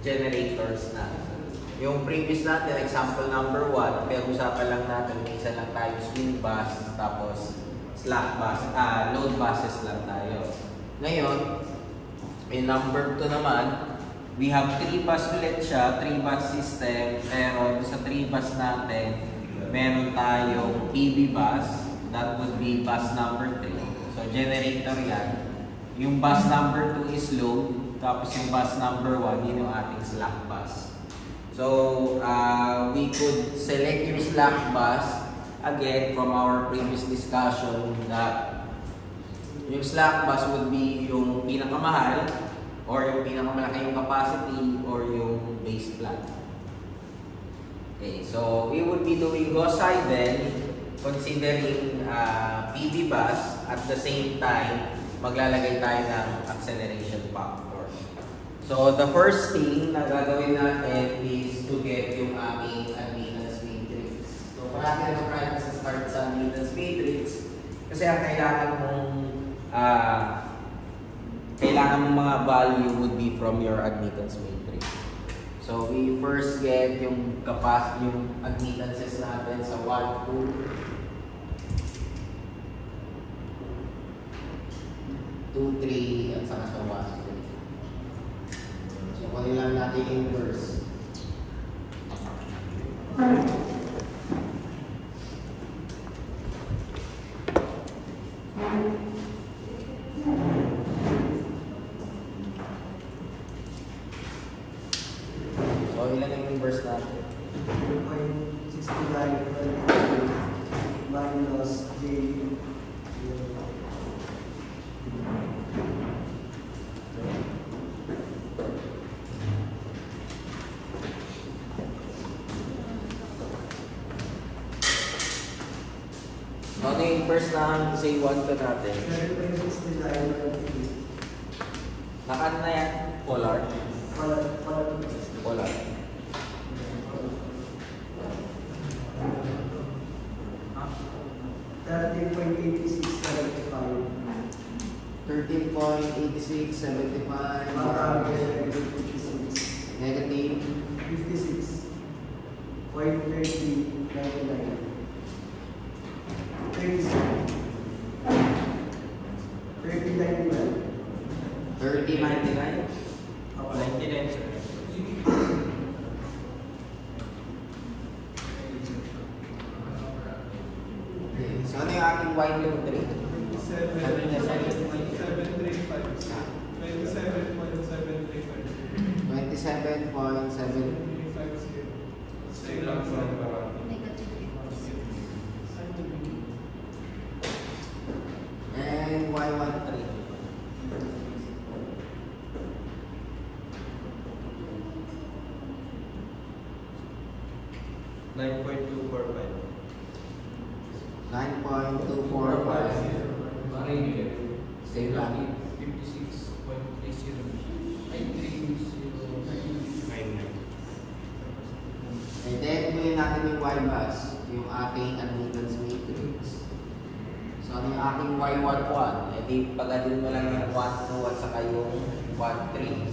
generators na. Yung previous natin, example number 1, pinag-usapan lang natin, isa lang tayo swing bus, tapos slack bus, load buses lang tayo. Ngayon, in number 2 naman, we have 3 bus ulit siya, 3 bus system, pero sa 3 bus natin, meron tayong PV bus, that would be bus number 3. So, generator yan. Yung bus number 2 is load, tapos yung bus number 1, yun yung ating slack bus. So, we could select yung slack bus, again, from our previous discussion, that yung slack bus would be yung pinakamahal, or yung pinakamalaki yung capacity, or yung base plant. Okay, so we would be doing Gauss-Seidel then, considering PV bus, at the same time, maglalagay tayo ng acceleration factor. So the first thing na gagawin natin is to get yung aming admittance matrix. So parati naman tayo sa start sa admittance matrix, kasi ang kailangan mong mga value would be from your admittance matrix. So we first get yung capacity, yung admittances natin sa 1, 2, 3, at saka sa 1, 3. So kunin lang natin inverse. Ilan yung inverse natin? 2.69 minus J. Ano yung inverse na say 1 to natin? 7.69. Nakan na yan? Polar? Polar. 13.8675 negative 56.3099 30.99 So ano yung ating wide load rate? 27.735. And Y13. Same lang. 56.30. And then, kunin natin yung Y bus, yung ating admittance matrix. So, ano yung ating Y11? E di, pagadin mo lang yung 1, 2, at saka yung 1, 3.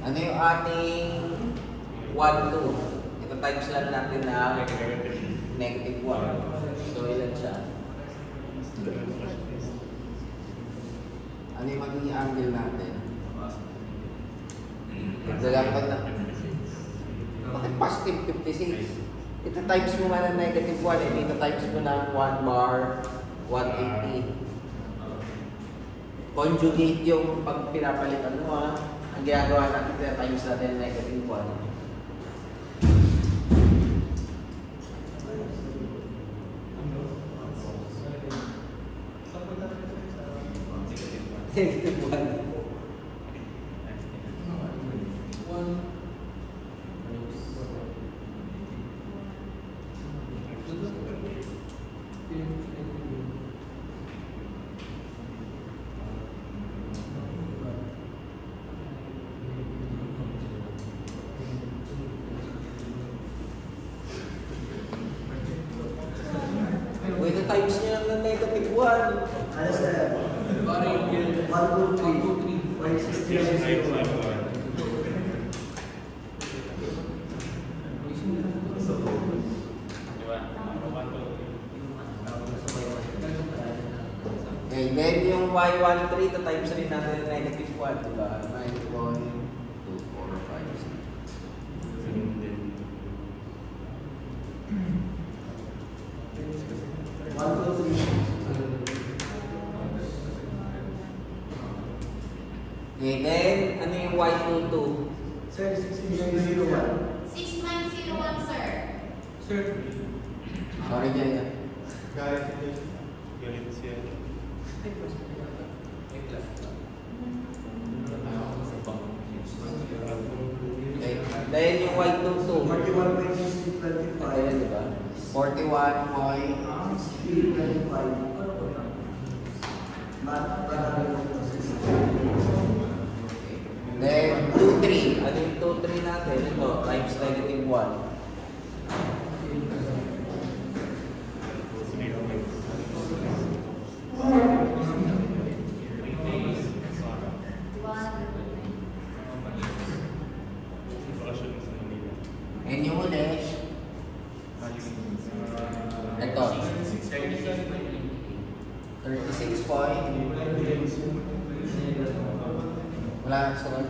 Ano yung ating 1, 2? Ito times lang natin na negative 1. So, ilan siya? Ano yung magiging angle natin? Nagdalang pa na. Bakit positive 56? Ito times mo nga ng negative 1. Ito times mo ng 1 bar 180. Conjugate yung pag pinapalitan mo ha. Ang ginagawa natin kaya times natin negative 1. Negative 1. Ito times niya lang ng negative 1. Ano sir? 1, 2, 3. 160. Okay, then yung y13 ito times rin natin ng negative 1, diba? 9.245. 1, 2, 3. Okay, then ano yung y22? Sir, 6901. 6901, sir. Sir. Sorry, Jaya. Galit siya. Okay, then yung y22. 41.625. Ayan, diba? 41.625. Then 2.3. Ano yung 2.3 natin? Ito, times negative 1. And yung uli, ito, 36 point. Wala na sunod.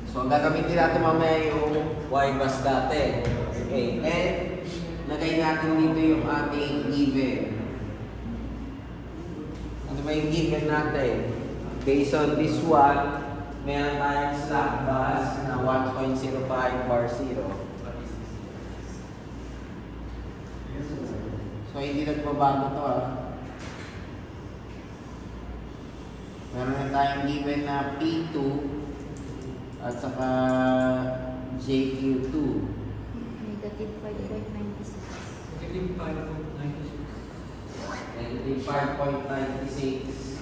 So, ang gagamitin natin mamaya yung y-bus dati. Okay, and lagay natin dito yung ating given. Ano ba yung given natin? Based on this one, meron tayong slack bus na 1.05 bar 0. So, hindi nagbabago to ah. Meron na tayong given na P2 at saka JQ2. Negative 5.96. Negative 5.96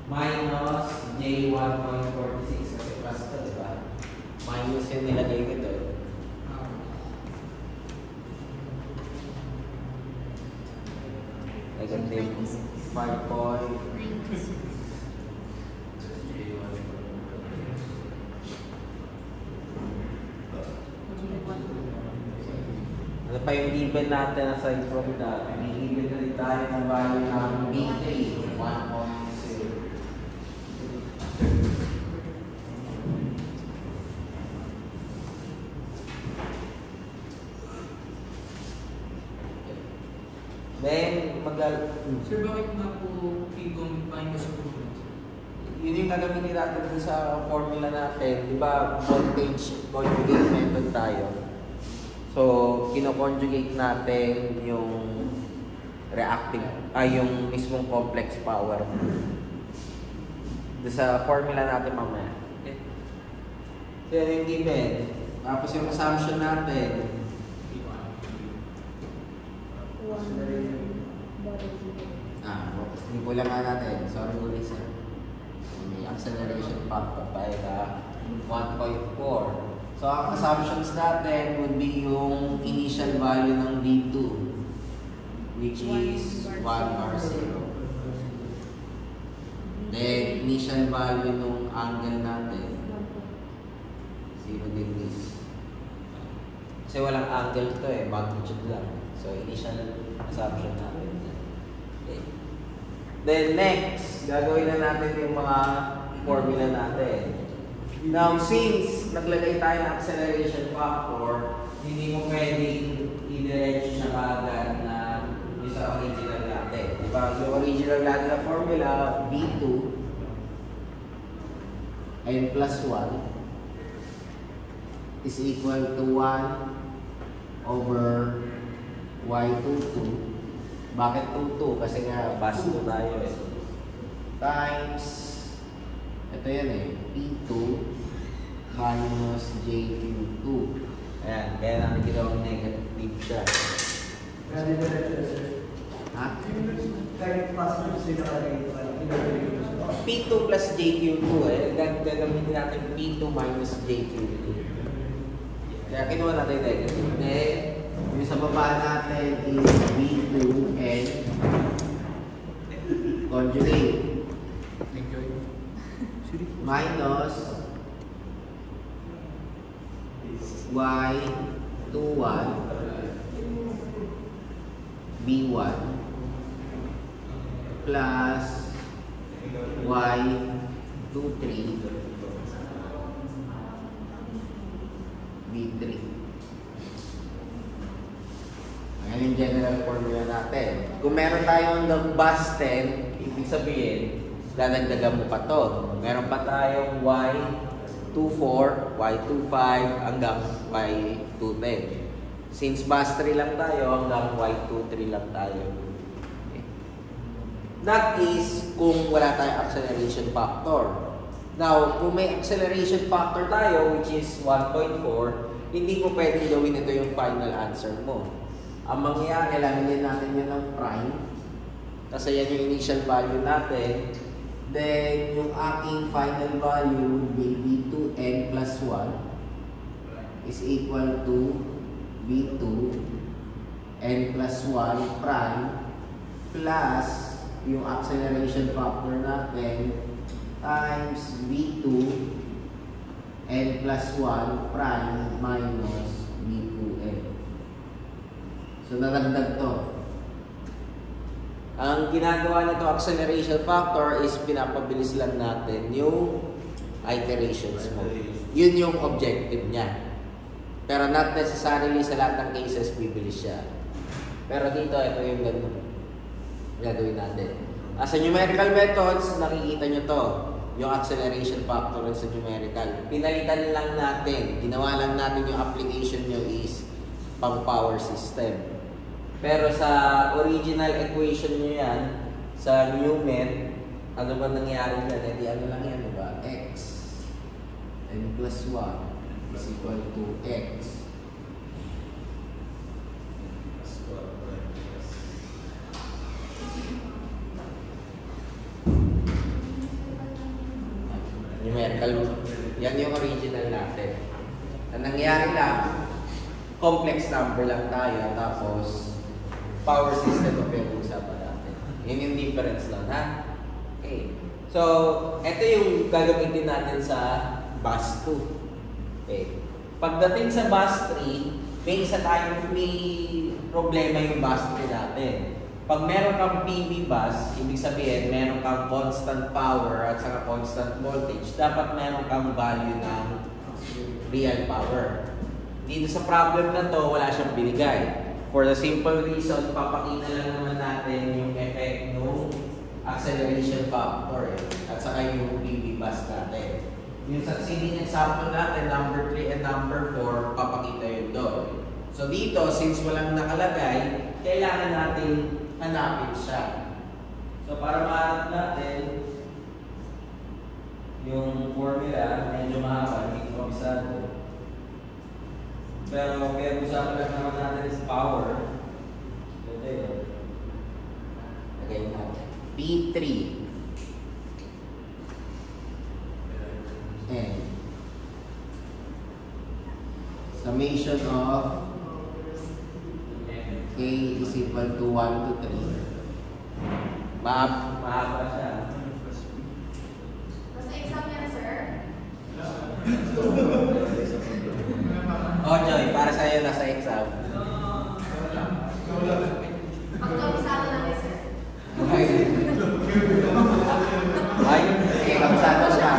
minus J1.46 kasi plus to, diba? Minus yung nilagay ko doon. Negative 5.96. Ano pa yung given natin aside from that? May given na rin tayo ng value ng B3, 1.0. Then, Sir, bakit nga po Pigong minus improvements? yun yung gagamitin natin dun sa formula natin. Di ba, voltage conjugate method tayo. So, kino-conjugate natin yung reactive, yung mismong complex power. Doon sa formula natin mamaya. Okay. So, yan yung given. Tapos yung assumption natin, 1.0. hindi ko lang nga natin. Sorry ulit sir. May acceleration factor tayo na 1.4. So, ang assumptions natin would be yung initial value ng V2, which is 1 bar 0. Then, initial value nung angle natin, 0 degrees. Kasi walang angle to eh, magnitude lang. So, initial assumption natin. Okay. Then, next, gagawin na natin yung mga formula natin. Now, since naglagay tayo ng acceleration factor, hindi mo pwedeng i-diretso siya kaagad na yung sa original natin. Diba? Yung original natin na formula, V2 n plus 1 is equal to 1 over y22. Bakit 22? Kasi nga, basto tayo eh. Times, ito yan eh, P2 minus JQ2. Ayan, kaya namin ginawang negative siya. Kaya di ba na sir? Ha? Kahit pasok sila nakalagay P2 plus JQ2 eh. Gagamitin natin P2 minus JQ2. Kaya kinuha natin negative. Then, yung sa baba natin is V2 and conjugate. Minus y21 b1 plus y23 b3. Ayan yung general formula natin. Kung meron tayo hanggang bus 10, ibig sabihin, dadagdagan mo pa to. Meron pa tayong y24, y25 hanggang y210. Since bus 3 lang tayo, hanggang y23 lang tayo. Okay. That is kung wala tayong acceleration factor. Now, kung may acceleration factor tayo, which is 1.4, hindi mo pwedeng gawin ito yung final answer mo. Ang mangyayari, lalagyan natin yun ng prime. Kasi yan yung initial value natin. Then, yung aking final value will be V2n plus 1 is equal to V2n plus 1 prime plus yung acceleration factor natin times V2n plus 1 prime minus V2n. So, nadagdag to. Ang ginagawa nito acceleration factor is pinapabilis lang natin yung iterations mo. Yun yung objective niya. Pero not necessarily sa lahat ng cases bibilis siya. Pero dito, ito yung gagawin natin. Sa numerical methods, nakikita nyo to. Yung acceleration factor sa numerical. Pinalitan lang natin. Ginawa lang natin yung application nyo is pang power system. Pero sa original equation nyo yan, sa Newman, ano ba nangyari dyan? Di ano lang yan, diba? X n plus 1 is equal to X. Numerical, yan yung original natin. Ang nangyari lang, complex number lang tayo, tapos power system of yung usapan natin. Yun yung difference lang, ha? Okay. So, ito yung gagamitin natin sa bus 2. Okay. Pagdating sa bus 3, may problema yung bus 3 natin. Pag meron kang PV bus, ibig sabihin, meron kang constant power at saka constant voltage. Dapat meron kang value ng real power. Dito sa problem na to, wala siyang binigay. For the simple reason, papakita lang naman natin yung effect ng acceleration factor at saka yung PV bus natin. Yung succeeding example natin, number 3 and number 4, papakita yun doon. So dito, since walang nakalagay, kailangan natin hanapin siya. So para mahanap natin yung formula, medyo mahaba, hindi ko kabisado. Pero kaya usapan lang naman natin is power. Ito yun. Lagay natin. P3 and summation of K is equal to 1 to 3. Mahaba siya. Oh, Joy, para sa'yo na sa exam. Pagkapisado lang eh, sir. Ay, kabisado siya.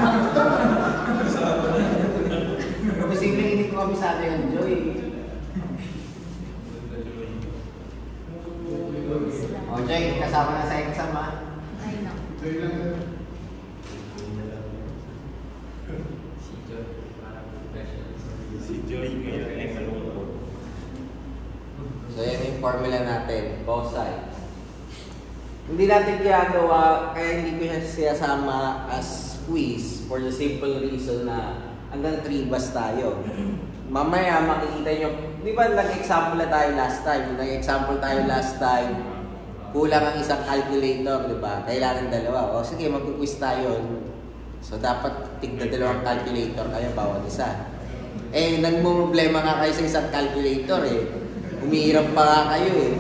Posible hindi ko kabisado yun, Joy. Oh, Joy, kasama na sa exam, ha? Ay, no. Si Joy ngayon ay malungkot. So, yan yung formula natin, both sides. Hindi natin ginagawa, kaya hindi ko siya sinasama as quiz for the simple reason na hanggang 3 bus tayo. Mamaya makikita nyo, di ba nag-example na tayo last time? Nag-example tayo last time, kulang ang isang calculator, di ba? Kailangan dalawa. O sige, mag-quiz tayo. So, dapat tigda dalawang calculator kayo, bawat isa. Eh, nagmumroblema nga kayo sa isang calculator eh. Umiiram pa nga kayo eh.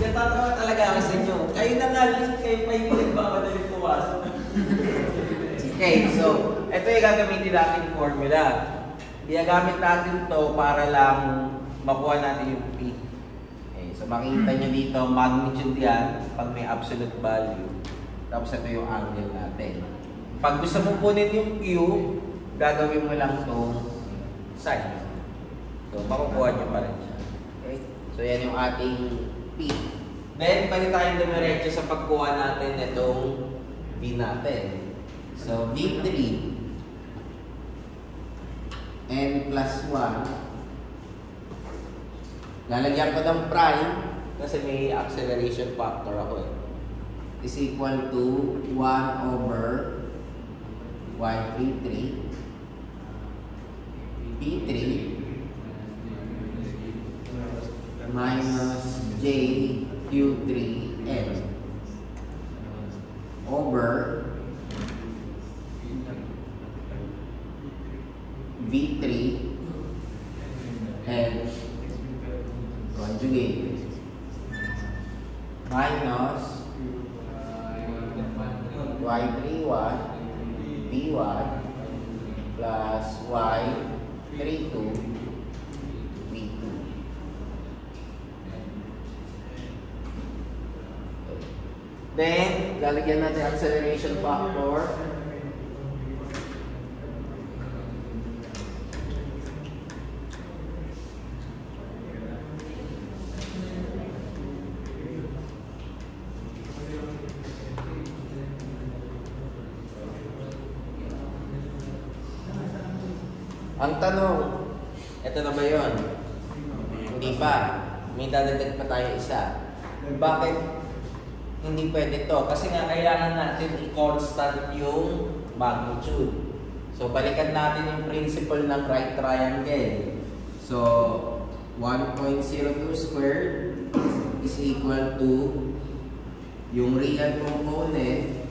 Natatawa talaga ako sa inyo. Kayo na nga, kayo pa yung magpapadaling pumasok. Okay, so, ito yung gagamitin natin formula. Ginagamit natin to para lang makuha natin yung P. Okay, so makikita nyo dito, magnitude yan pag may absolute value. Tapos ito yung angle natin. Pag gusto mo kunin yung Q, gagawin mo lang itong sine. So, makukuha nyo pa rin siya. Okay? So, yan yung ating P. Then, pwede tayong dumiretso sa pagkuha natin itong V natin. So, V3 n plus 1. Lalagyan ko ng prime kasi may acceleration factor ako eh. Is equal to 1 over y33 p3 minus j q3n over v3 and conjugate minus y31 v1 plus y32 v2. Then, lalagyan natin acceleration factor. Ang tanong, ito na ba yun? Hindi pa. May dadagdag pa tayo isa. Bakit hindi pwede to? Kasi nga kailangan natin i-constant yung magnitude. So, balikan natin yung principle ng right triangle. So, 1.02 squared is equal to yung real component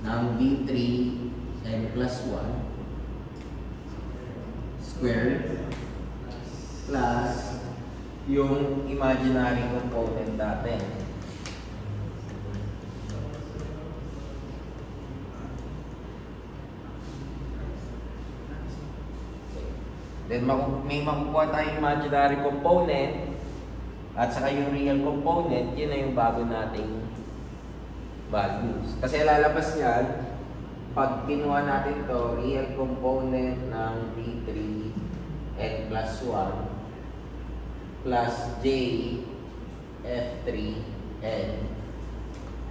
ng V3 n plus 1 squared plus yung imaginary component natin. Then may makukuha tayong imaginary component at saka yung real component, yun na yung bago nating values. Kasi lalabas yan pag kinuha natin to, real component ng V3 n plus 1 plus j f3 n.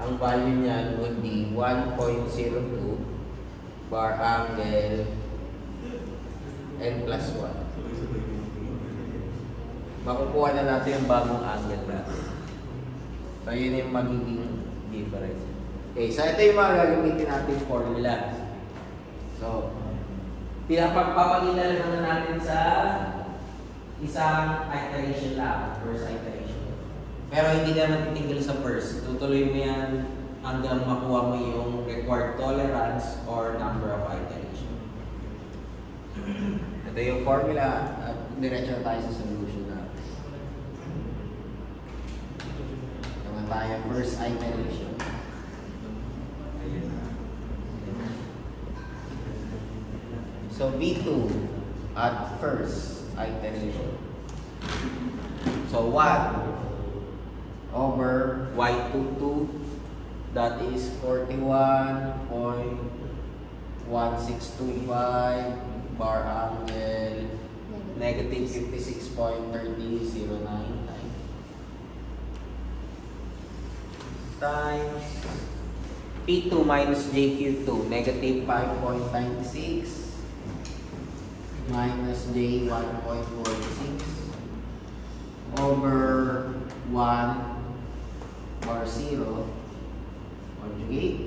Ang value niyan would be 1.02 bar angle n plus 1. Makukuha na natin yung bagong angle natin. So, yun yung magiging difference. Okay, so ito yung mga gagamitin natin formula. So, pinapagpapakilala naman natin sa isang iteration lang, first iteration. Pero hindi ka matitigil sa first. Tutuloy mo yan hanggang makuha mo yung required tolerance or number of iteration. Ito yung formula at diretso tayo sa solution natin. Naman tayo first iteration. So V2 at first iteration. So 1 over Y22, that is 41.1625 bar angle, negative 56.3009 times P2 minus JQ2, negative 5.96 minus J 1.46 over 1 bar 0 conjugate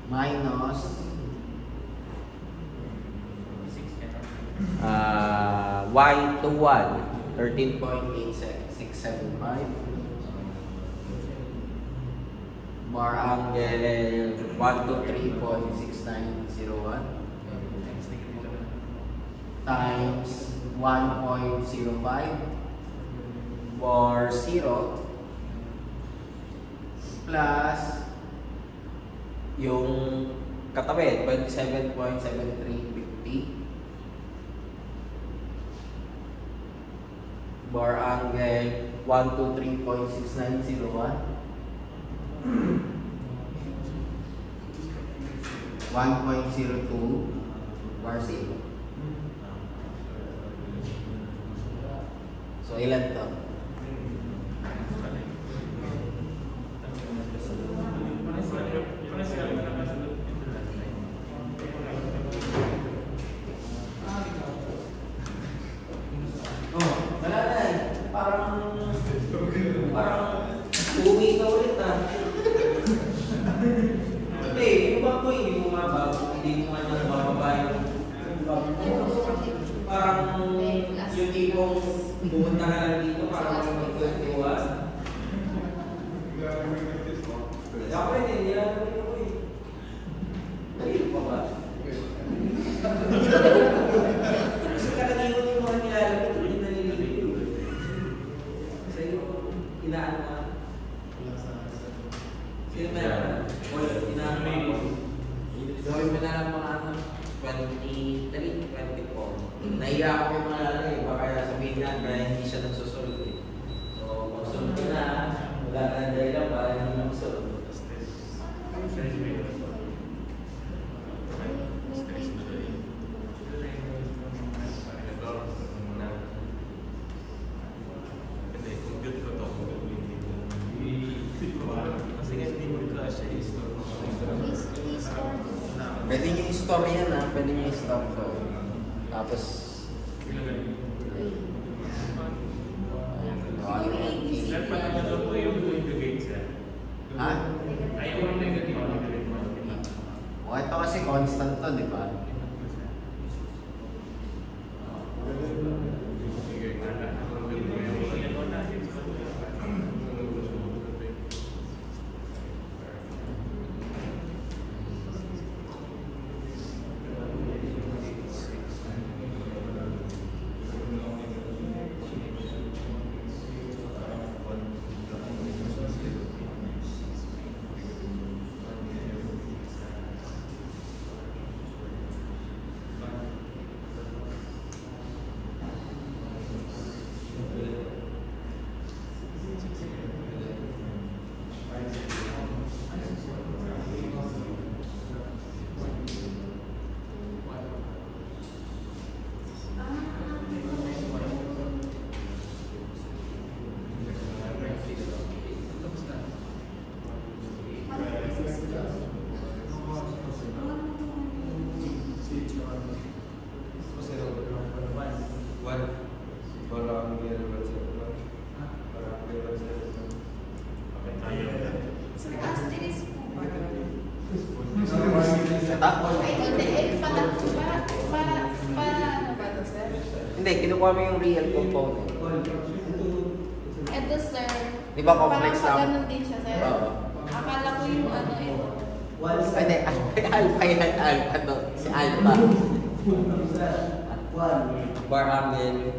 minus Y21 13.8675 bar angle 123.6901 times 1.05 bar 0 plus yung katabi 27.7350 bar angle 123.6901 1.02 bar 0. So ilan to? Uwi ka ulit na. Hindi, yung bag ko hindi mo mabag, hindi mo man lang mababa yung bag mo. Parang yung tipong pumunta ka lang dito, parang mag-21. Ako rin, hindi lang naman ako eh. Nalito pa ba? Kasi karaniwan yung mga nilalagay, hindi nalilito. Kasi yung inaan na. Sino meron? Inaan mo ako. Gawin mo na lang mga 23, 24. Nahiya ako yung mga lalaki, baka sabihin na kaya hindi siya nagsusunod eh. So, kung sunod na, wala ka na dahilan para hindi nagsusunod. Pwede nyo i-store yan ha, pwede nyo i-store so. Tapos ha? O ito kasi constant to, di ba? Hindi, kinukuha mo yung real component. Ito, sir. Di ba complex Parang lang? ganun din siya, sir. Oo. Akala ko yung ano ito. Hindi, alpha yan, alpha to. Si alpha. Bar angle.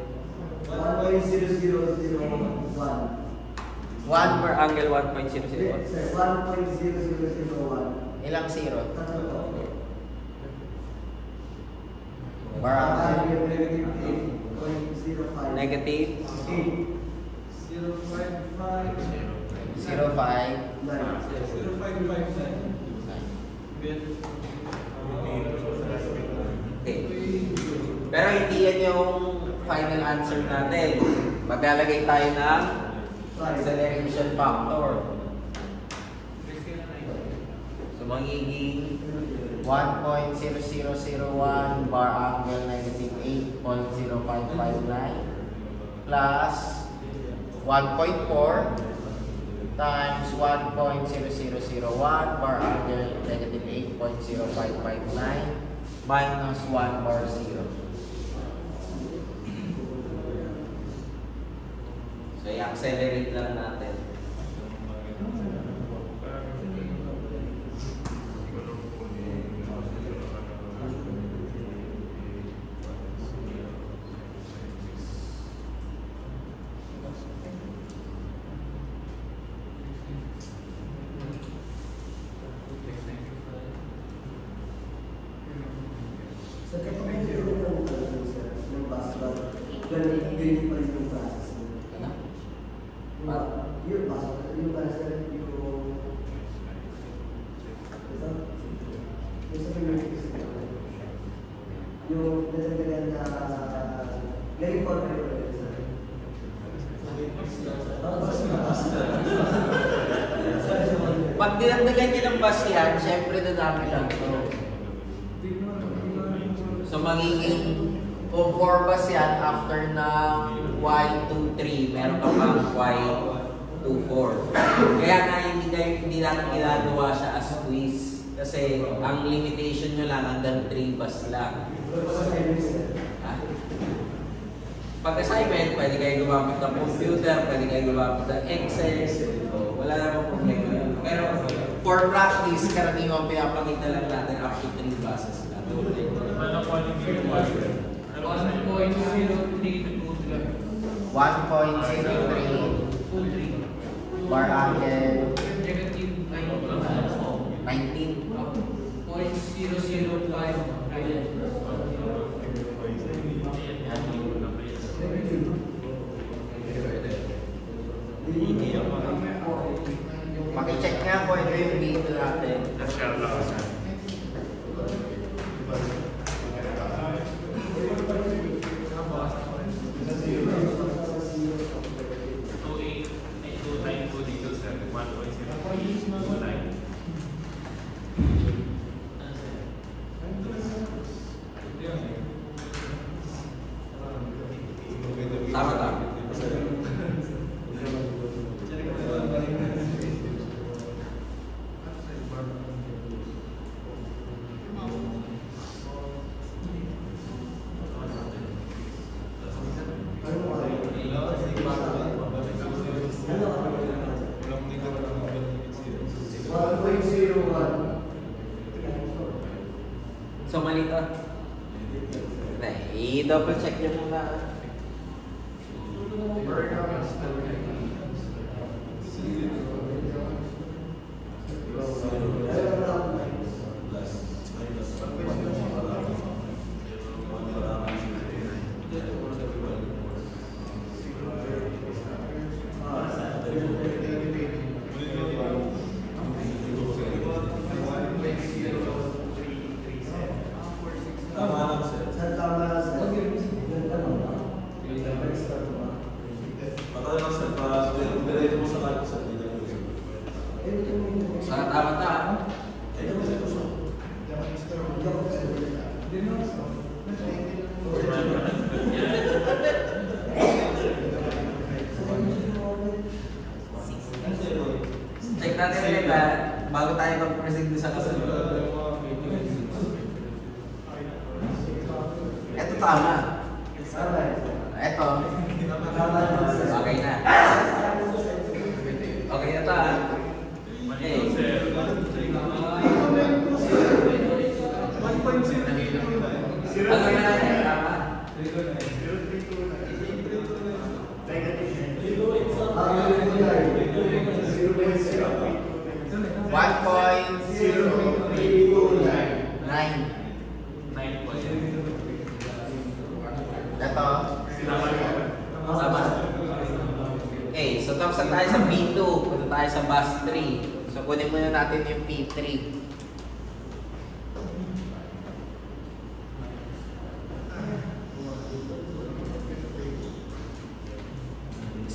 1.0001. 1 per angle 1.001. Sir, 1.0001. Ilang zero? Tatlo. Bar angle. Negative 8.05. Negative 0.55. 0.5. 0.55. Okay. Pero hindi yan yung final answer natin. Maglalagay tayo ng acceleration factor. So magiging 1.0001 bar angle negative 8.0559 plus 1.4 times 1.0001 bar angle negative 8.0559 minus 1 bar 0. So i-accelerate lang natin. Sa kapag-ibig ko ng basketball, ganyan pa rin yung process mo. Ano? Yung basketball, yung basketball, yung nadagdagan na ganyan pa rin yung Pag dinagdagan niya ng bus yan, syempre dadami lang ito. So magiging kung 4 bus yan, after ng Y23, meron ka pang Y24. Kaya nga hindi natin ginagawa siya as quiz. Kasi ang limitation nyo lang hanggang 3 bus lang. Ha? Pag assignment, pwede kayo gumamit ng computer, pwede kayo gumamit ng Excel. So, wala namang problema yun. Pero for practice, karaniwang pinapakita lang natin up to 3 buses lang. Ano po yung zero? 1.03 to 1.03 bar angle negative 19. 0.005. Maki-check nga po ito yung dito natin. Tama. So mali to. I-double check nyo muna. Sana tama. Check natin ulit bago tayo mag-present sa kasunod. Ito tama. Eto. Okay na. Okay na to ah. Okay. Ano na natin? Tama? 1.039. Ito. Tama. Okay, so tapos na tayo sa P2. Punta tayo sa bus 3. So kunin muna natin yung P3.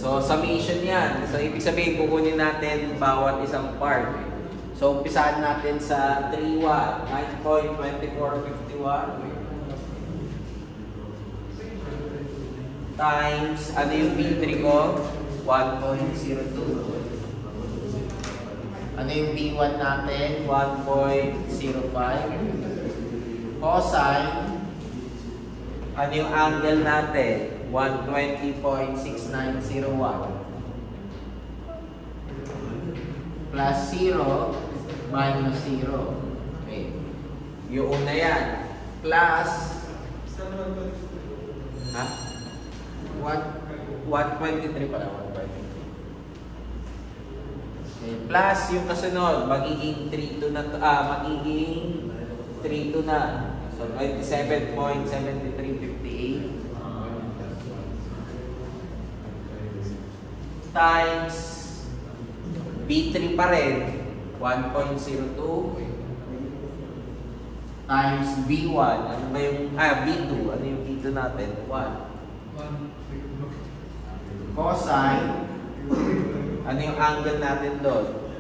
So, summation yan. So, ibig sabihin, kukunin natin bawat isang part. So, umpisahan natin sa 3 watt, 9.2451 times, ano yung P3 ko? 1.02. Ano yung P1 natin? 1.05. Cosine, ano yung angle natin? 120.6901 plus 0 minus 0. Okay. Yung una yan. Plus ha? 123 pala. 123. Okay. Plus yung kasunod, magiging 3 to na magiging 3 to na. So 27.7358 times B3 pa rin 1.02 times B1, ano ba yung B2, ano yung B2 natin? 1 cosine, ano yung angle natin doon?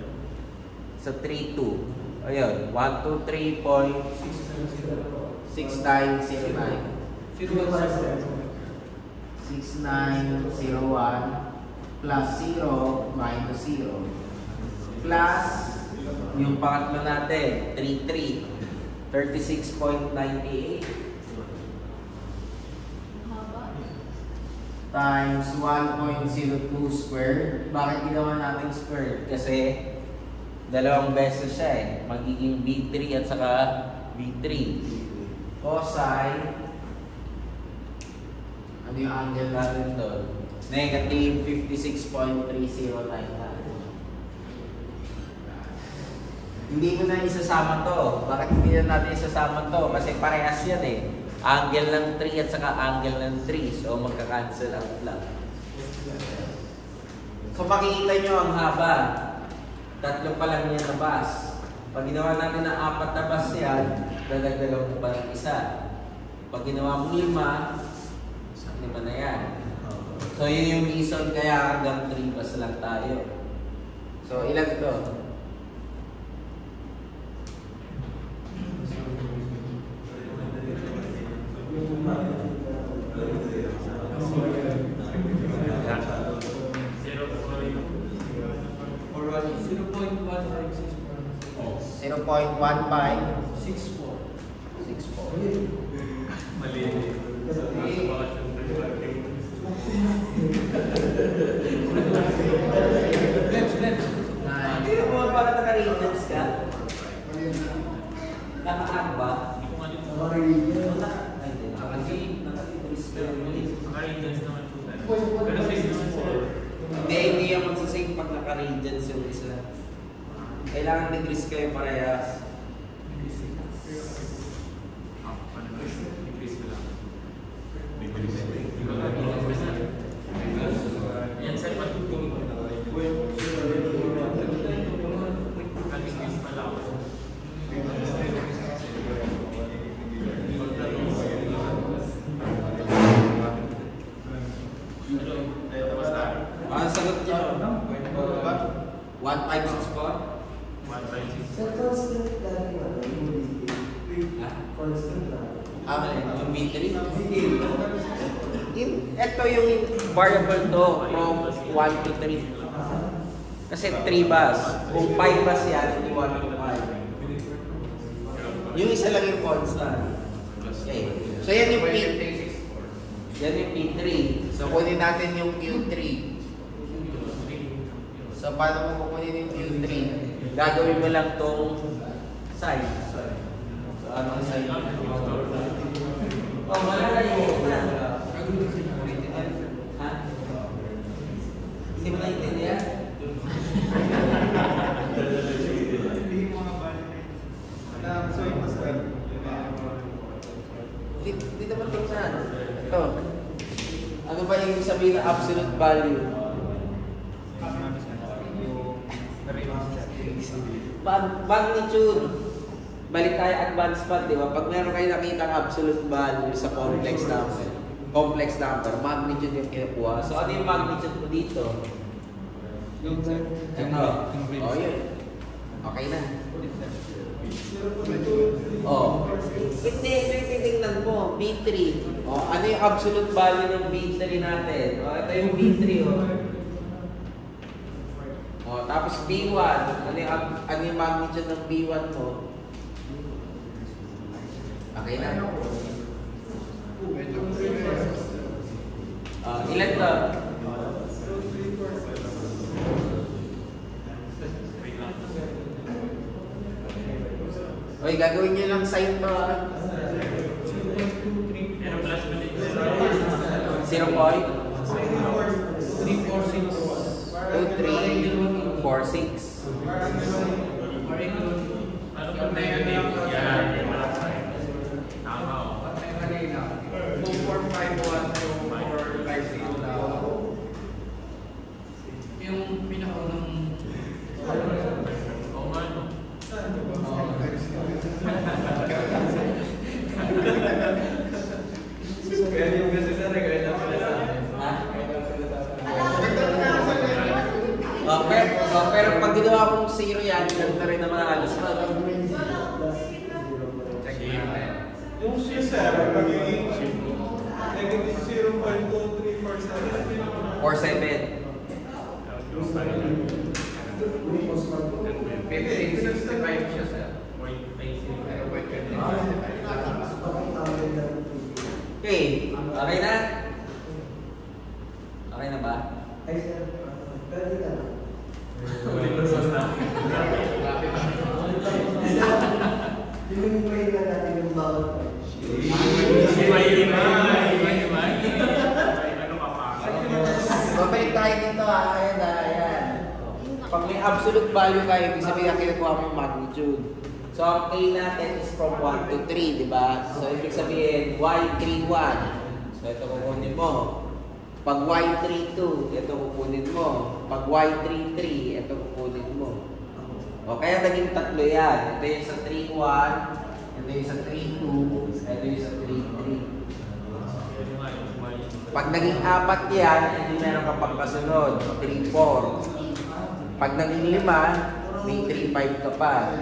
Sa 3.2 ayun, 123.6909 6901 plus 0 minus 0 plus yung pangatlo natin 33 36.98 times 1.02 squared. Bakit ginawa natin squared? Kasi dalawang beses siya eh. Magiging B3 at saka B3. Cosine, ano yung angle natin doon? Negative 56.309 na. Hindi ko na isasama to. Bakit hindi na natin isasama to? Kasi parehas yan eh. Angle ng 3 at saka angle ng 3. So magka-cancel out lang. So makikita nyo ang haba. Tatlo pa lang yan na bus. Pag ginawa natin ng 4 na bus yan, dadagdagan mo pa ng isa. Pag ginawa mo 5 na yan. So yun yung reason kaya hanggang 3 bus lang tayo. So ilan ito? Hindi mo ba naka-readers ka? Naka-app ba? Hindi yung magsasing pag naka-readers yung isa. Kailangan degrees kayo parehas. Yan sa pagtutulog. Ang sagot niyo. 156 po? 156. Sa constant lagi ano, yung constant lagi. Yung B3? Ito yung variable to from 1 to 3. Kasi 3 bus. Kung 5 bus yan, hindi 1 to 5. Yung isa lang yung constant. Okay. So yan yung P. Yan yung P3. So, kunin natin yung Q3. So, paano mo kukunin yung Q3? Gagawin mo lang tong side. So, anong side? Oh, malalayo na. Ha? Hindi mo naintindihan? Hindi naman tingnan. Ito. Ano ba yung sabihin na absolute value? Magnitude. Balik tayo advanced part, di ba? Pag meron kayo nakita absolute value sa complex number, magnitude yung kinukuha. So, ano yung magnitude mo dito? Ito. Oh, yun. Okay na. Oh. Hindi, titingnan mo. B3. Oh, ano yung absolute value ng B3 natin? Oh, ito yung B3, oh. Oh, tapos B1. Ano yung magnitude ng B1 mo? Okay na. Ilan to? Oy, gagawin nyo lang sign to. 0 point? 2346. Ano pa na yun? Yan. Tama o. 2451 yung pinakaunang oo nga no? Kaya yung kasi sa regret na pala sa akin. Pero pag ginawa kong 0 yan, ganda rin naman halos. Yung sir, magiging negative 0.2347. 47. 1565 siya sir. Okay, okay na? Okay na ba? Ay, sir. Pwede ka na. Hinuhintay na natin yung bawat part. Babalik tayo dito ha. Ayan. Pag may absolute value kayo, ibig sabihin kinukuha mo magnitude. So, ang K natin is from 1 to 3, di ba? So, ibig sabihin, Y31. So, ito kukunin mo. Pag Y32, ito kukunin mo. Pag Y33, ito kukunin mo. O, kaya naging tatlo yan. Ito yung sa 3-1, ito yung sa 3-2, ito yung sa 3-3. Pag naging 4 yan, hindi meron ka pang kasunod. 3-4. Pag naging 5, may 3-5 ka pa.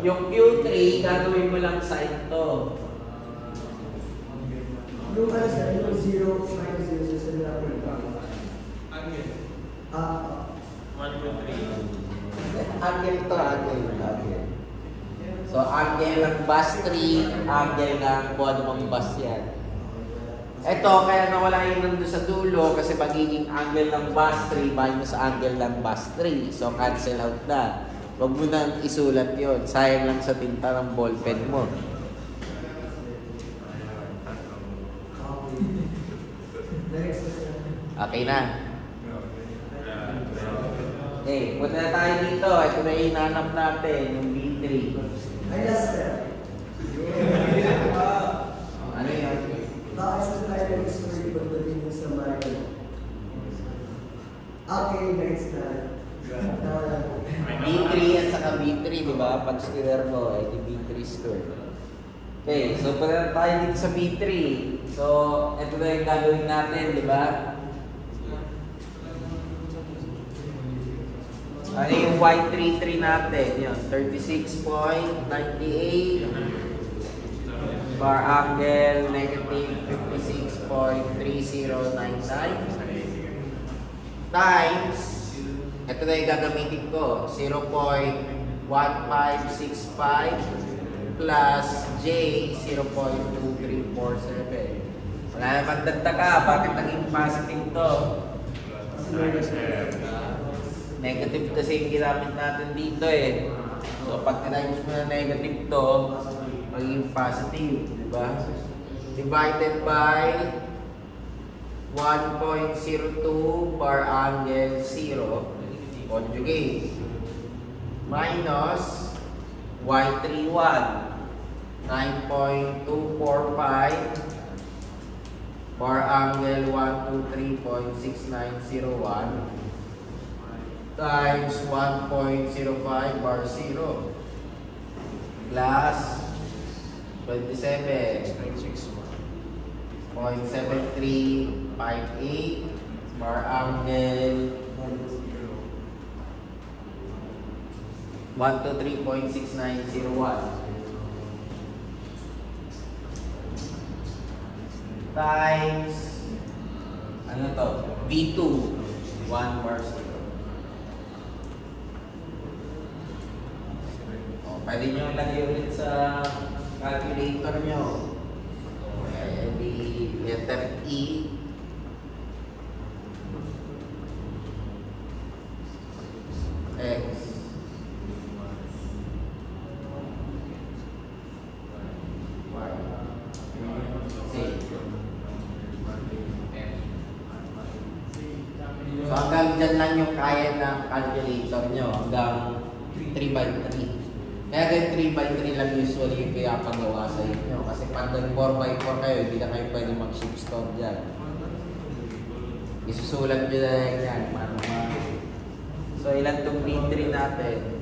Yung Q3, gagawin mo lang side to. Yung ano sir, yung 0, 9, 0, sa natin. Angle to, angle. So, angle ng bus 3, angle ng kung ano mang bus yan. Ito, kaya nawala yun nandun sa dulo kasi magiging angle ng bus 3 minus angle ng bus 3. So, cancel out na. Huwag mo nang isulat yun. Sayang lang sa tinta ng ballpen mo. Okay na. Okay, punta na tayo dito. Ito na yung hinanap natin, yung B3. Ay, yes sir. Ano yun? Bakit sa tayo nag-story pagdating mo sa Mario? Okay, next na. B3 at saka B3, di ba? Pag square mo, di B3 square. Okay, so punta na tayo dito sa B3. So, ito na yung gagawin natin, di ba? Ano yung Y33 natin? Yun, 36.98 bar angle, negative 56.3099 times, ito na yung gagamitin ko, 0.1565 plus J 0.2347. Wala naman dagdaga, bakit naging positive to? Negative kasi yung ginamit natin dito eh. So pag times mo na negative to, magiging positive, di ba? Divided by 1.02 bar angle 0 conjugate minus Y31 9.245 bar angle 123.6901 times 1.05 bar 0 plus 27.7358 bar angle 123.6901 times ano to? V2 1 bar 0. Pwede nyo lagay ulit sa calculator nyo. Di letter E. X. Y. Z. So hanggang dyan lang yung kaya ng calculator nyo. Hanggang 3x3. Kaya ganyan 3x3 lang usually yung pinapagawa sa inyo. Kasi pag 4x4 kayo, hindi na kayo pwede mag-shift stone dyan. Isusulat nyo na yan. So ilan itong B3 natin?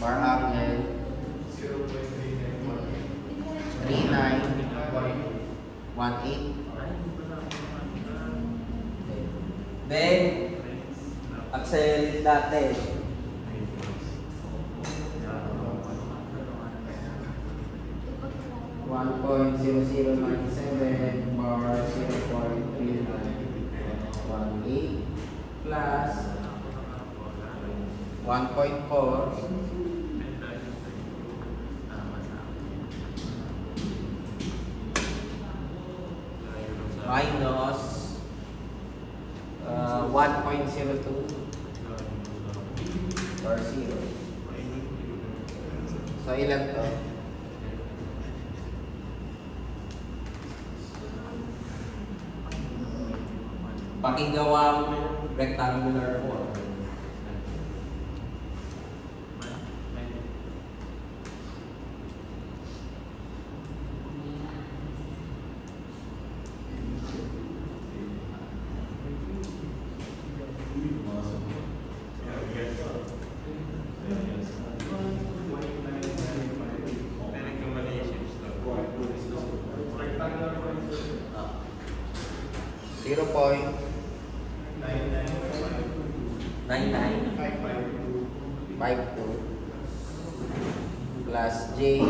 bar angle 39.18. Then accelerate natin. .0097 bar 0.3918 plus 1.4 minus 1.02 bar 0. So ilan to? Pakigawang rectangular form. Zero point 9952 plus J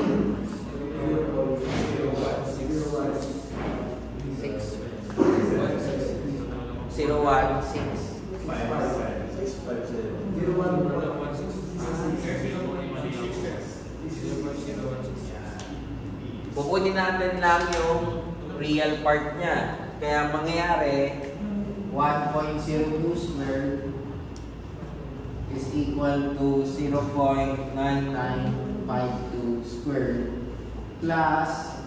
0.16. Kukunin natin lang yung real part niya. Kaya mangyayari 1.02 squared is equal to 0.9952 squared plus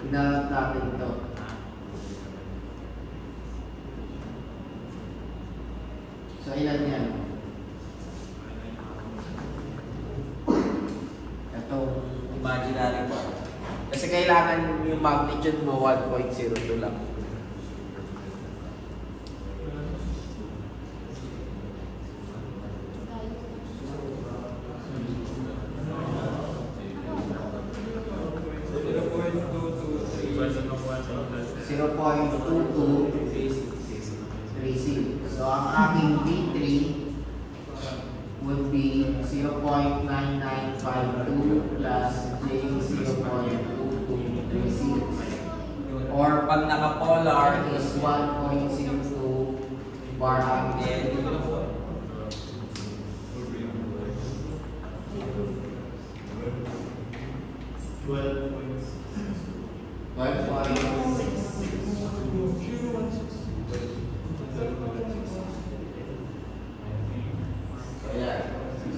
inalap natin ito So, ilan yan? Itong imaginary part. Kasi kailangan yung magnitude mo 1.02 lang. So, ang aking B3 would be 0.9952 plus J 0.2236. Or pag naka-polar is 1.02 bar angle.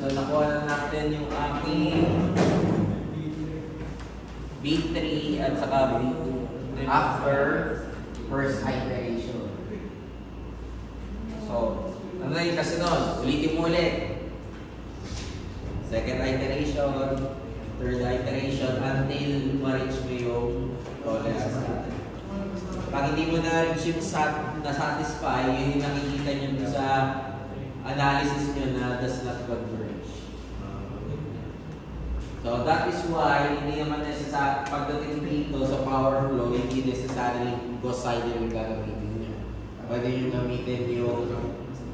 So, nakuha na natin yung aking B3 at saka B2 after first iteration. So, ano na yung kasunod? Ulitin mo ulit. Second iteration, third iteration until ma-reach mo yung tolerance natin. Pag hindi mo na-reach yung na-satisfy, yun yung nakikita nyo sa analysis nyo na does not converge. So that is why hindi naman necessary pagdating dito sa power flow, hindi necessarily Gauss-Seidel yung gagamitin nyo. Pwede nyo gamitin yung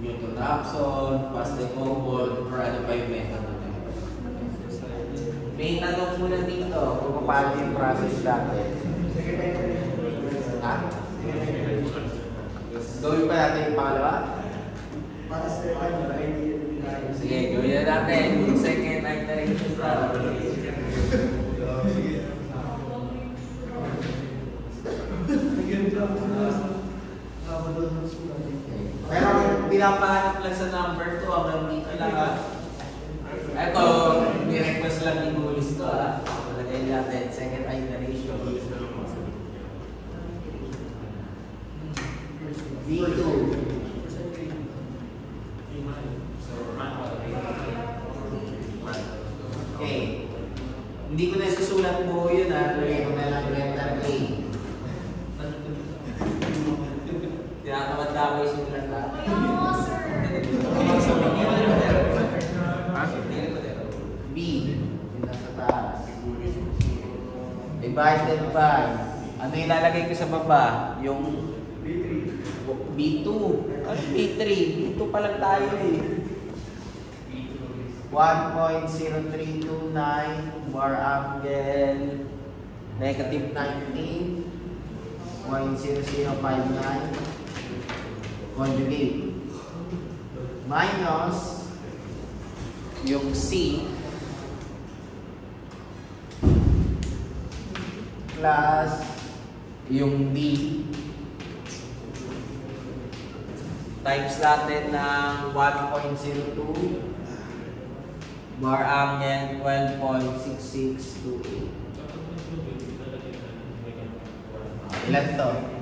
Newton-Raphson, Fast-Lecombe, or ano pa yung method natin. May tanong muna dito kung paano yung process natin. Ha? Gawin pa natin yung pangalawa? Sige, gawin na natin yung second iteration natin. Pero pinapahanap lang sa number 2 hanggang dito lang ha. Ito, ni-request lang ni Gulis to ha. Palagay natin, second iteration. V2. Okay. Hindi ko na susulat buo yun ha. Lagay ko na lang letter A. Tinatamad ko yung simulat na. B. Yung nasa taas. Divided by. Ano yung lalagay ko sa baba? Yung B2. Ano B3? B2 pa lang tayo eh. 1.0329 bar angle negative 19 0.0059 conjugate minus yung C plus yung D times natin ng 1.02 bar angle 12.6628. Ilan to?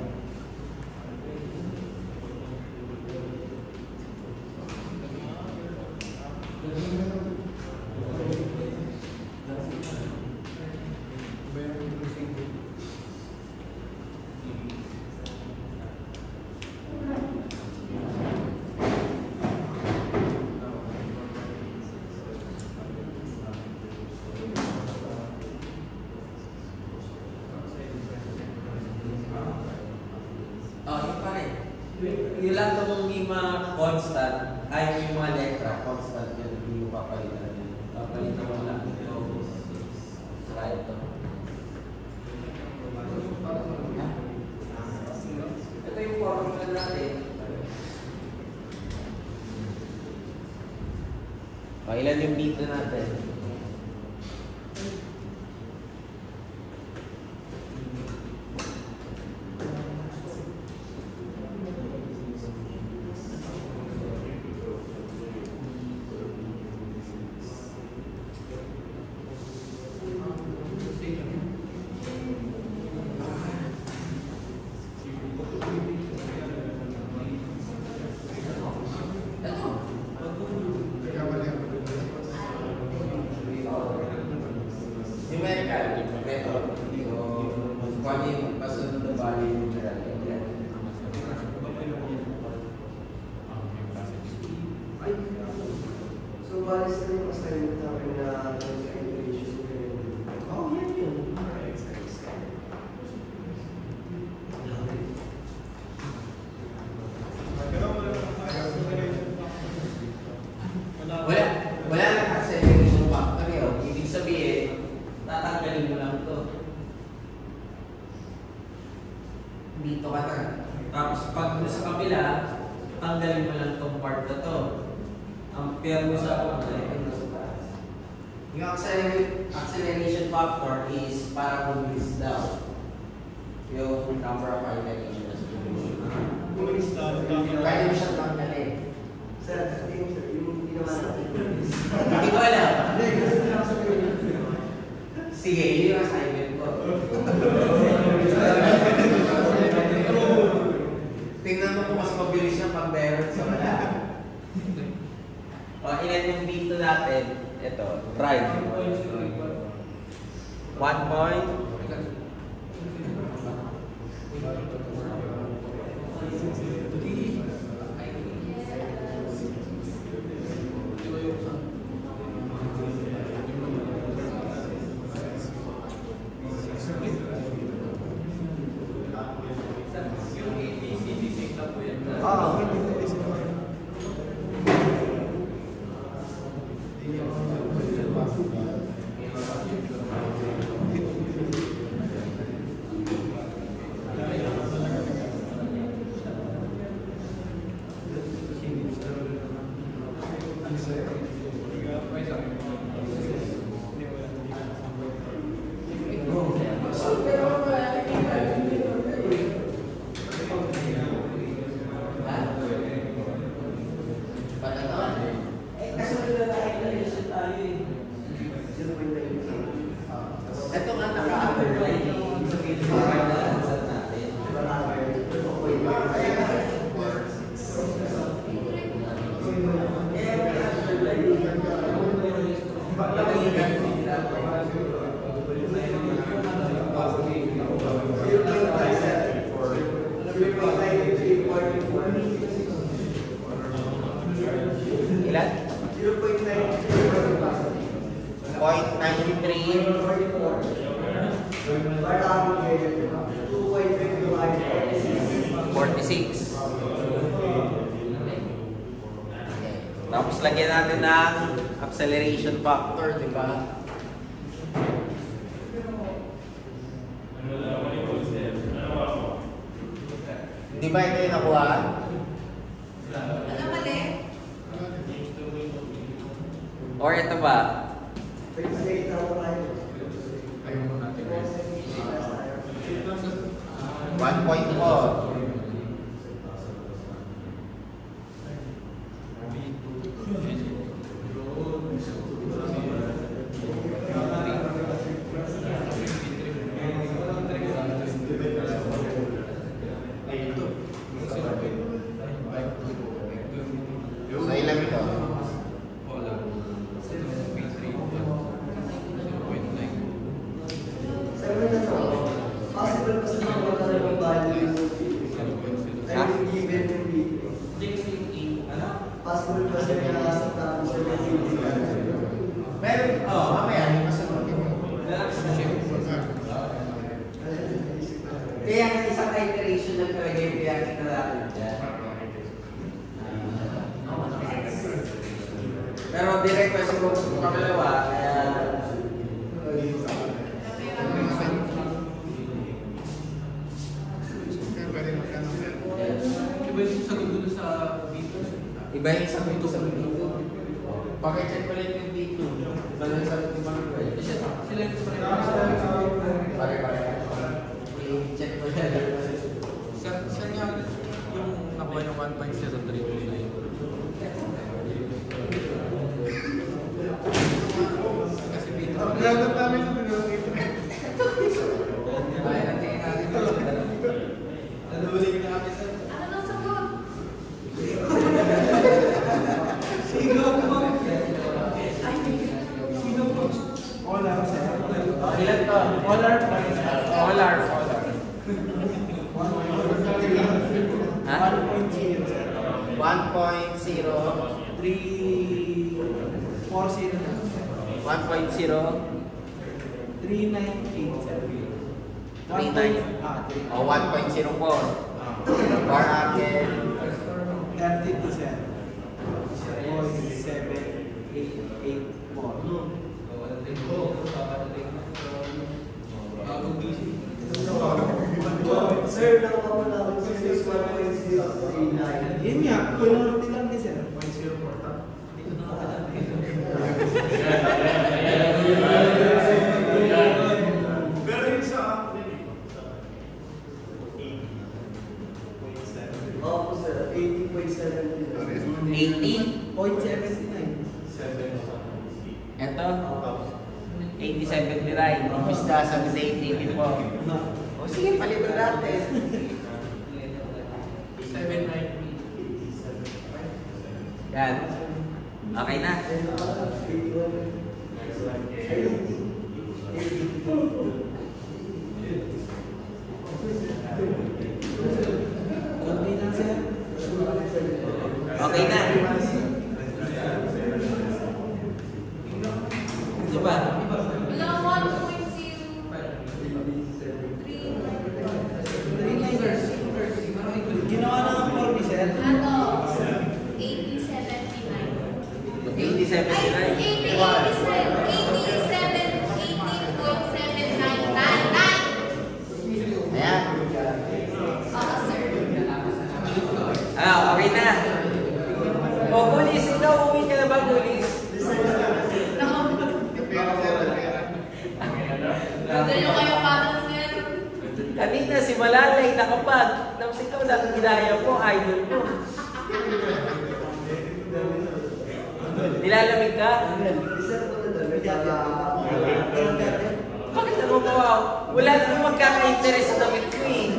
Yun lang itong yung mga constant, ay yung mga letra, constant yun, hindi yung papalitan yun. Papalitan mo lang ito. Saka ito. Ito yung formula natin. Ilan yung dito natin? value nila. So, balis na yung assignment namin na calculation. Oh, yan yun. Wala lang acceleration factor yun. Ibig sabihin, tatanggalin mo lang to. Dito ka na. Tapos pag sa kabila, tanggalin mo lang tong part na to. Ang pair mo sa yung acceleration factor is para bumilis daw. Yung number of iterations. Pwede mo siyang tanggalin. Sir, yung ginawa natin. Hindi ko alam. Sige, yun yung assignment ko. Tingnan mo kung mas mabilis yung pag meron sa wala. O, ilan yung dito natin? Ito, drive. 1 point. Ito nga naka-underline yung sabihin mo na answer natin. Ilan? 46. Tapos lagyan natin ng acceleration factor, di ba? Di ba ito yung nakuha? Ano mali? Or ito ba? 1.4. So ilan ito? Possible kasi makawala ng value ay given yung B. Possible kasi na tapos sa given. Meron, mamaya yung masagot ito. Kaya nga isang iteration lang talaga yung kaya kita natin dyan. Pero direct kasi kung pangalawa, kaya iba yung sagot dito sa dito. Pag-check pa rin yung dito. Iba lang yung sagot yung mga iba. Sila yung pare-pare. I-check mo siya. Saan nga yung nakuha yung 1.0329? Kasi dito. Grabe namin ito. Ay, natingin natin ito. Nalulig na kami sa... Ano daw sagot? Ilan to? Polar. 340 na. 1.0. 3987. 39. O 1.04. For angle. 32 cent. 0.7884. Sir, nakapamala ako sa 1.039. Yun nga, kunwerte lang ni sir. Pero yung sa Opo, sir. 80.79. 80. 0.79. Ito. 80.79. Imbis na sa 80 po. O sige, palitan natin. 790. Yan. Okay na. Kunti lang sir. Okay na. Diba? Wala, 1.03. Ginawa na ng 40 sir. Ano? 80.79. 80.79. Ayan. Okay na. O, Gulis, ikaw uwi ka na ba, Gulis? Kanina si Malalay nakapag. Tapos ikaw na ginaya mo, idol mo. Nilalamig ka? Bakit naman wow? Wala naman magkaka-interest sa damit ko eh.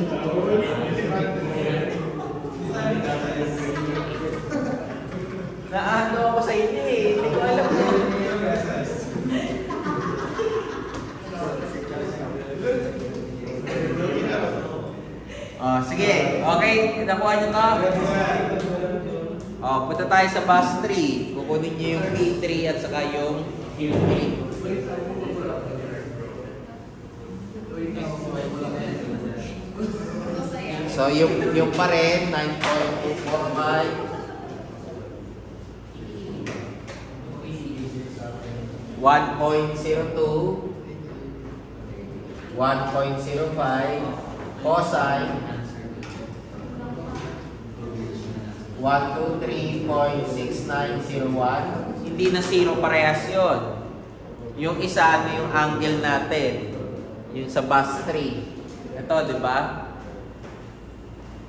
Naano ako sa inyo eh. Hindi ko alam mo. Oh, sige. Okay, nakuha nyo to. Oh, punta tayo sa bus 3. Kukunin nyo yung P3 at saka yung Q3. So, yung pa rin, 9.845. 1.02, 1.05, cosine, 123.6901. Hindi na zero parehas yun. Yung isa, ano yung angle natin? Yung sa bus 3. Ito, di ba?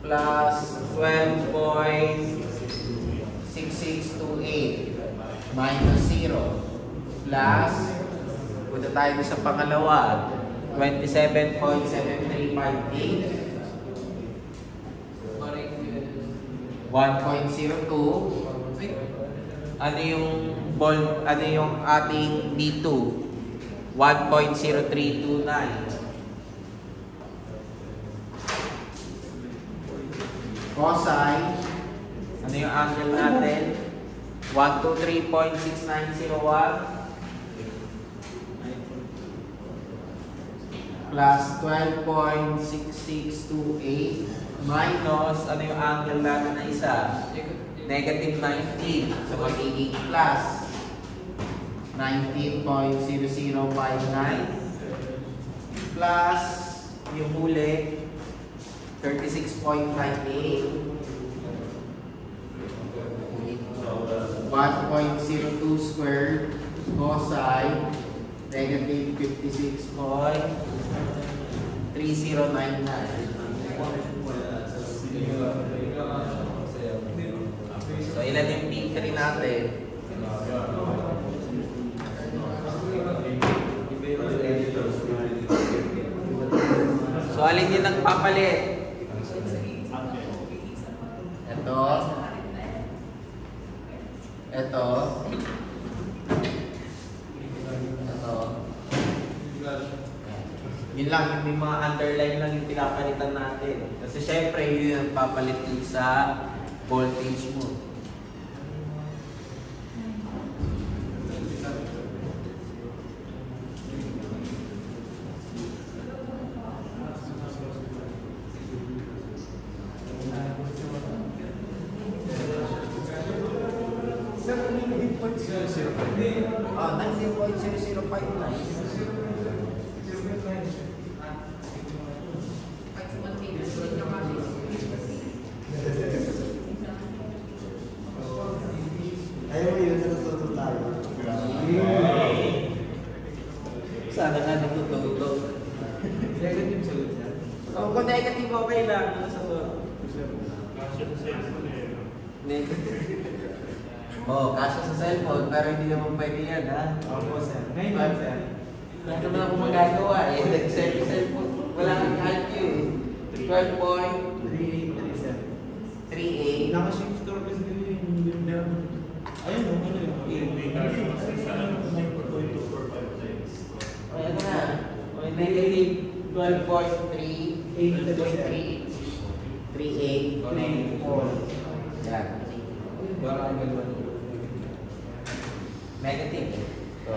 Plus 12.6628 minus 0 plus, punta tayo sa pangalawa, 27.7358 1.02. Ano yung ating D2? 1.0329. Cosine, ano yung angle natin? 123.6901 plus 12.6628 minus, ano yung angle natin na isa? Negative 19. So, magiging plus 19.0059 plus yung huli 36.98 1.02 squared cosine negative 56.3099. So, ilan yung P3 natin? So, alin yung nagpapalit? Ito. Ito. Yun lang, yung may mga underline lang yung pinapalitan natin. Kasi syempre, yun yung papalit din sa voltage mo. Ah, 19.0059. Ayaw mo yun, natututo tayo. Sana nga natututo. Negative sagot yan. Kung negative, okay lang. Nasa negative. Oh, kasya sa cellphone, pero hindi naman pwede yan, ha? Opo, sir. Ngayon, sir. Wala naman ako magagawa eh. Cellphone, wala kang calculate eh. 12.38. 3.837. Naka-shift store kasi yung ganda. Ayun, ano yun? Ayan na. Negative 12.38. 38.4. Yan. Baka ganun. Negative. So,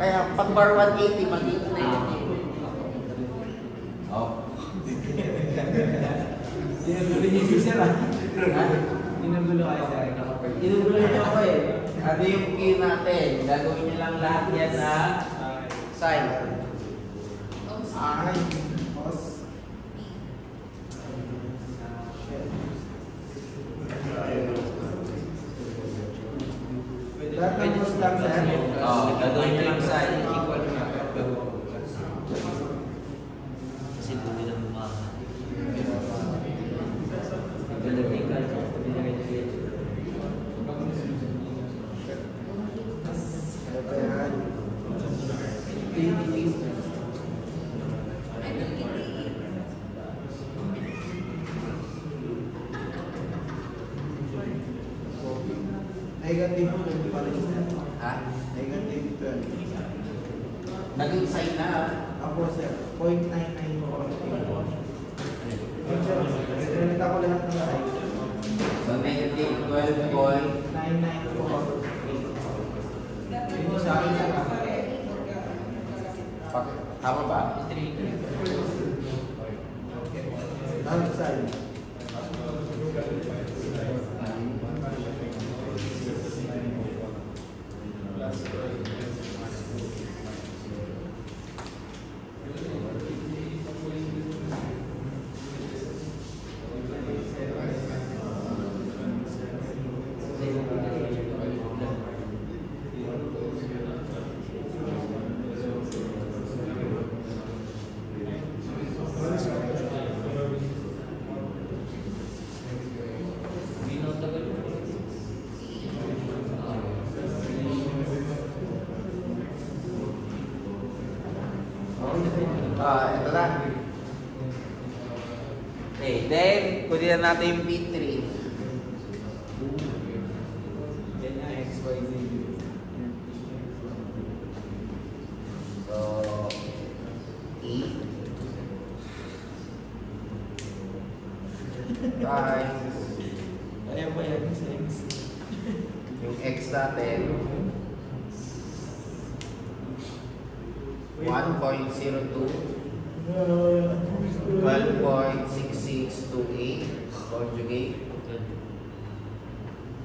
kaya pag bar 180, magiging negative. Oh. Inagulo niyo si sir, ah. Ha? Inagulo kayo, sir. Inugulo niyo ako eh. Ano yung cue natin? Gagawin niyo lang lahat yan na sine. Ay, boss. Tapos lang sa ano? Oo, gagawin niyo lang sine. Equal na. Kasi dumi ng mga Ano ba yan? Negative 12 pa rin. Ha? Negative 12. Naging sine na. Ako sir, 0.99 po. Ganit ako lahat ng side. So, negative 12.99. 99 po. Ito sa akin sir. Tama ba? Outside. Ito na. Okay, then, kunin na natin yung P3. Yan na, XYZ. So, E. Times Kaya ba yan sa X? yung X natin. 1.02 12.6628 conjugate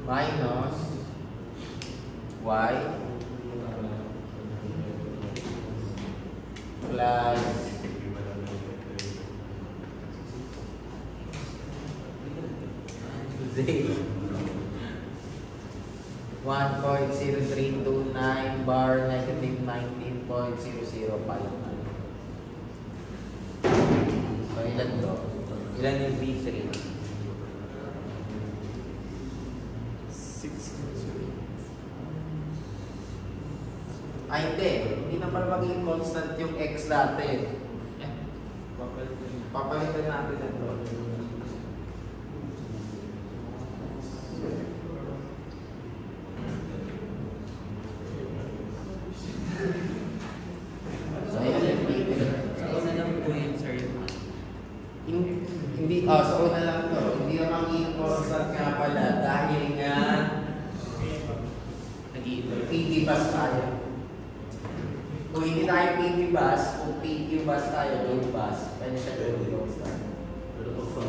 minus y plus z 1.0329 bar negative 19.0059. So, ilan to? Ilan yung V3? 6. Ay, hindi. Hindi naman magiging constant yung X natin. Papalitan natin ito. So, ayan yung V3. Sa una lang po yun, sir, yung Hindi, sa una lang to. Hindi na magiging constant nga pala dahil nga PV bus tayo. Kung hindi tayo PV bus, kung PQ bus tayo, load bus, pwede siya load constant. pero pag sa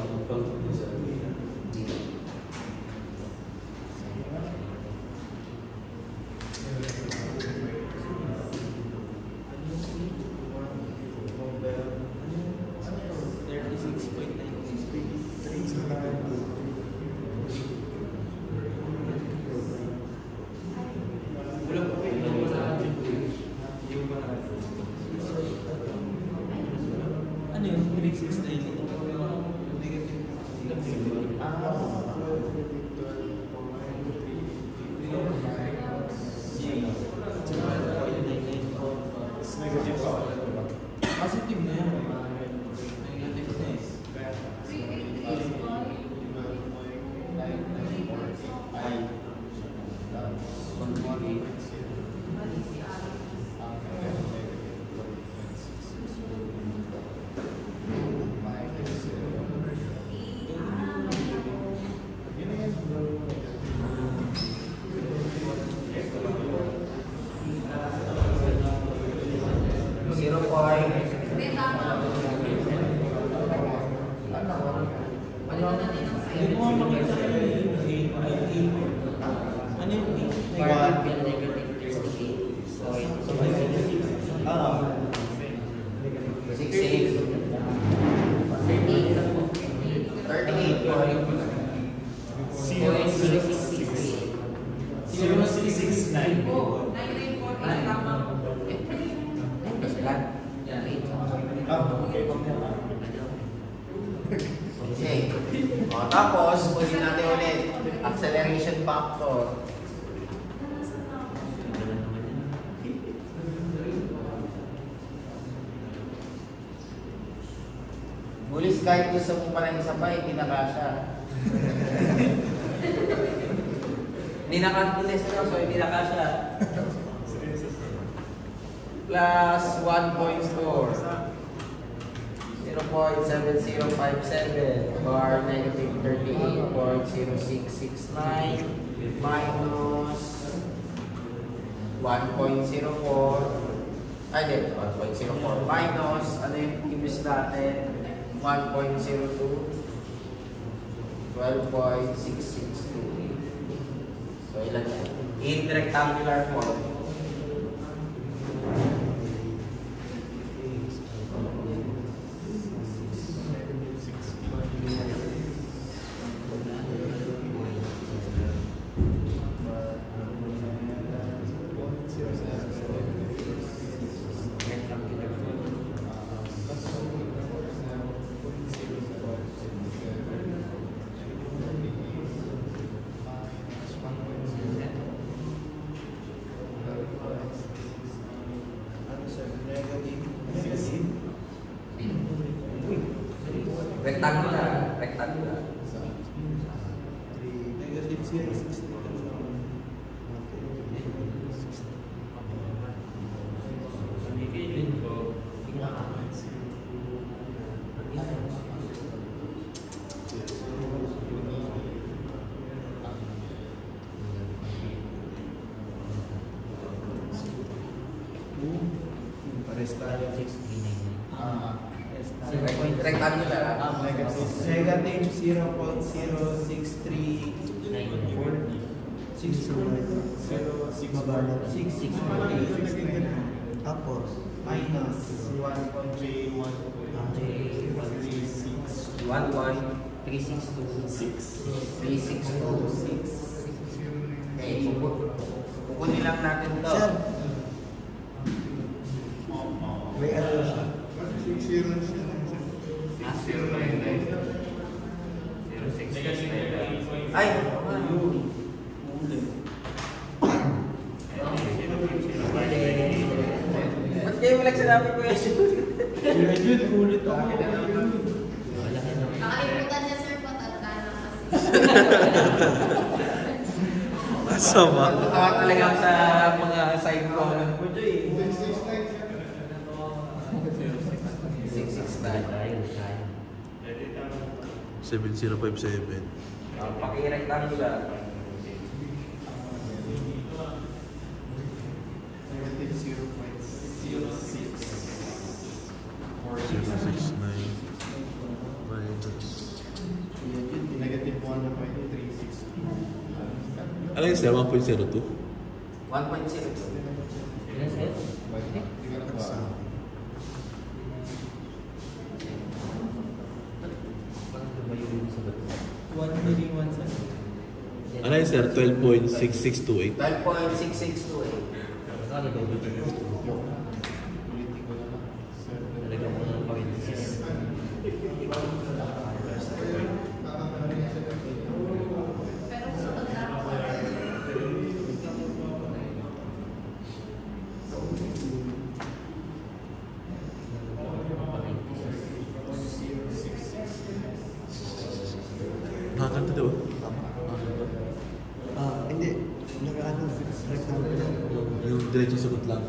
yun? 369. Positive na yun. Negative na eh. Hindi ko makita yung ano yung Okay. O, tapos, ulit natin ulit. Acceleration factor. Bulis kahit gusto mo pa lang isa pa, hindi na kasha. Hindi na kasha, so hindi na kasha. Plus 1.4. 0.7057 bar negative 38.0669 minus 1.04 ay di, 1.04 minus ano yung ibis natin 1.02 12.662 so ilan yan? In rectangular form rectangular. negative 0.60. Rectangular. Negative 0.063 tapos minus 1.362 Okay, kukunin lang natin to. Sir, may ano siya. Ay! Ba't kayo walang sinabi ko yan? Yun, ulit ako. Nakalimutan niya, sir, patanda na kasi. Sama. Tatawa talaga ako sa mga side ko. 7057. Paki-rectangular. Negative 0.06. 069 minus. Negative 1.362. Ano yung sir? 1.02? 1.02. Ano yung sir? 12.6628. 12.6628. Talaga mo ng parenthesis. diretso sagot lang.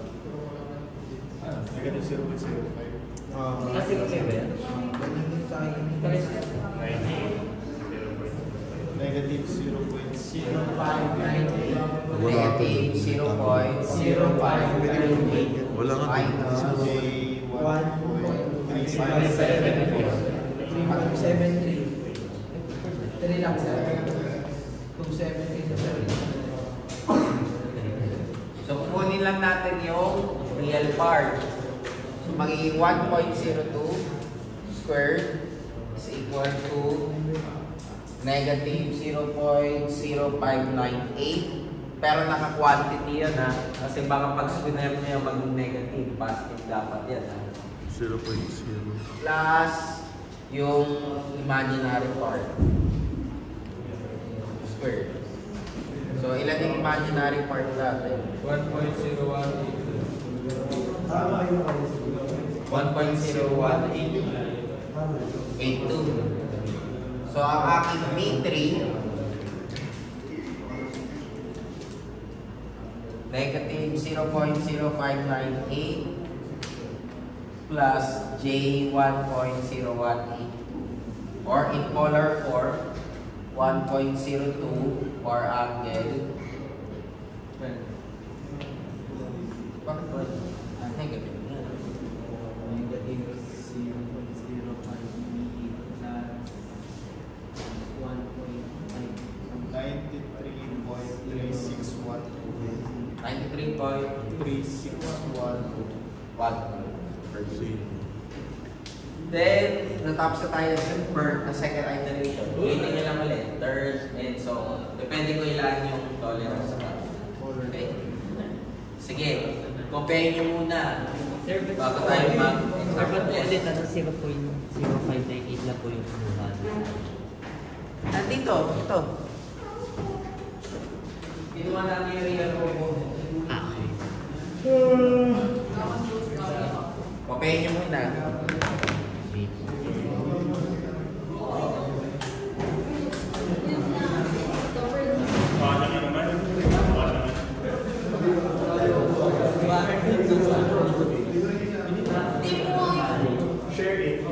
Negative 0.05. Kasi okay ba yan? Negative 0.05. Wala ka. Negative 0.0598. Wala ka. Minus J 3 lang sir. 270. So, kunin lang natin yung real part. So, magiging 1.02 squared is equal to negative 0.0598. Pero naka-quantity yan ha. Kasi baka pag square niya maging negative, positive dapat yan ha. 0.0. Plus yung imaginary part. Squared. So, ilan yung imaginary part natin? 1.018. So, ang aking B3 negative 0.0598 plus J 1.018 or in polar form 1.02 for angle. Bakit ba? Negative. Negative 0.05 plus 1.5. 93.361 per See. Then, natapos na tayo sa birth na second iteration. Ulitin nyo lang ulit. Third and so on. Depende kung ilan yung tolerance sa okay? Sige. Compare nyo muna. Sir, Bago tayo mag Sir, ba't po ulit 0.0598 lang po yung kinuha? Nandito. Ito. Kinuha namin yung real component. Ah, okay. Compare nyo muna. Hindi mo. Share it.